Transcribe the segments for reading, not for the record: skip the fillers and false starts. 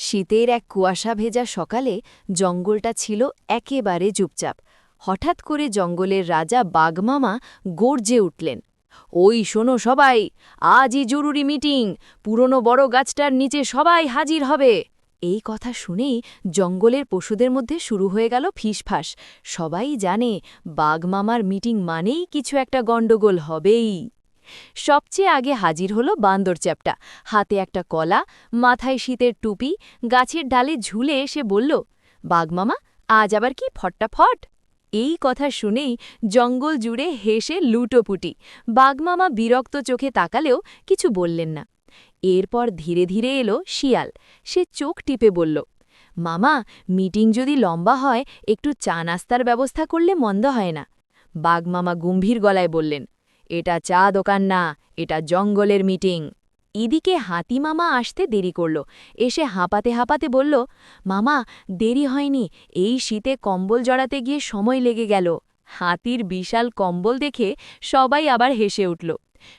শীতের এক কুয়াশা ভেজা সকালে জঙ্গলটা ছিল একেবারে চুপচাপ। হঠাৎ করে জঙ্গলের রাজা বাঘমামা গর্জে উঠলেন, ওই শোনো সবাই, আজই জরুরি মিটিং, পুরনো বড় গাছটার নিচে সবাই হাজির হবে। এই কথা শুনেই জঙ্গলের পশুদের মধ্যে শুরু হয়ে গেল ফিসফাস। সবাই জানে বাঘমামার মিটিং মানেই কিছু একটা গণ্ডগোল হবেই। সবচেয়ে আগে হাজির হলো বান্দর চ্যাপ্টা, হাতে একটা কলা, মাথায় শীতের টুপি, গাছের ডালে ঝুলে এসে বলল, বাঘমামা আজ আবার কি ফট্টাফট। এই কথা শুনেই জঙ্গল জুড়ে হেসে লুটোপুটি। বাঘমামা বিরক্ত চোখে তাকালেও কিছু বললেন না। এরপর ধীরে ধীরে এলো শিয়াল। সে চোখ টিপে বলল, মামা মিটিং যদি লম্বা হয় একটু চা নাস্তার ব্যবস্থা করলে মন্দ হয় না। বাঘমামা গম্ভীর গলায় বললেন, এটা চা দোকান না, এটা জঙ্গলের মিটিং। এদিকে হাতিমামা আসতে দেরি করল। এসে হাঁপাতে হাঁপাতে বলল, মামা দেরি হয়নি, এই শীতে কম্বল জড়াতে গিয়ে সময় লেগে গেল। হাতির বিশাল কম্বল দেখে সবাই আবার হেসে উঠল।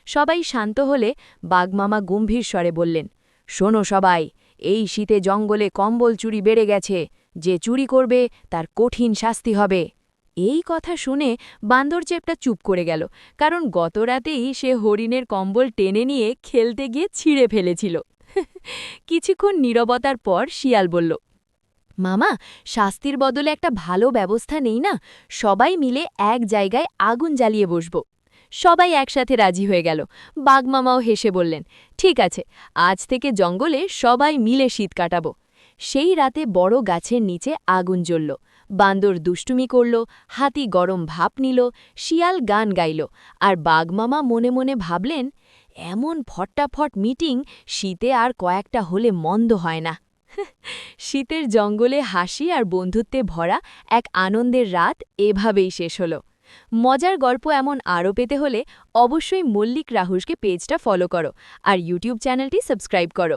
সবাই শান্ত হলে বাঘমামা গম্ভীর স্বরে বললেন, শোনো সবাই, এই শীতে জঙ্গলে কম্বল চুরি বেড়ে গেছে, যে চুরি করবে তার কঠিন শাস্তি হবে। এই কথা শুনে বান্দর চেপটা চুপ করে গেল, কারণ গত রাতেই সে হরিণের কম্বল টেনে নিয়ে খেলতে গিয়ে ছিঁড়ে ফেলেছিল। কিছুক্ষণ নীরবতার পর শিয়াল বলল, মামা শাস্তির বদলে একটা ভালো ব্যবস্থা নেই না, সবাই মিলে এক জায়গায় আগুন জ্বালিয়ে বসব। সবাই একসাথে রাজি হয়ে গেল। বাঘমামাও হেসে বললেন, ঠিক আছে, আজ থেকে জঙ্গলে সবাই মিলে শীত কাটাবো। সেই রাতে বড় গাছের নিচে আগুন জ্বলল। বান্দর দুষ্টুমি করল, হাতি গরম ভাপ নিল, শিয়াল গান গাইল, আর বাঘমামা মনে মনে ভাবলেন, এমন ফটাফট মিটিং শীতে আর কয়েকটা হলে মন্দ হয় না। শীতের জঙ্গলে হাসি আর বন্ধুত্বে ভরা এক আনন্দের রাত এভাবেই শেষ হলো। মজার গল্প এমন আরও পেতে হলে অবশ্যই মল্লিক রাহুসকে পেজটা ফলো করো আর ইউটিউব চ্যানেলটি সাবস্ক্রাইব করো।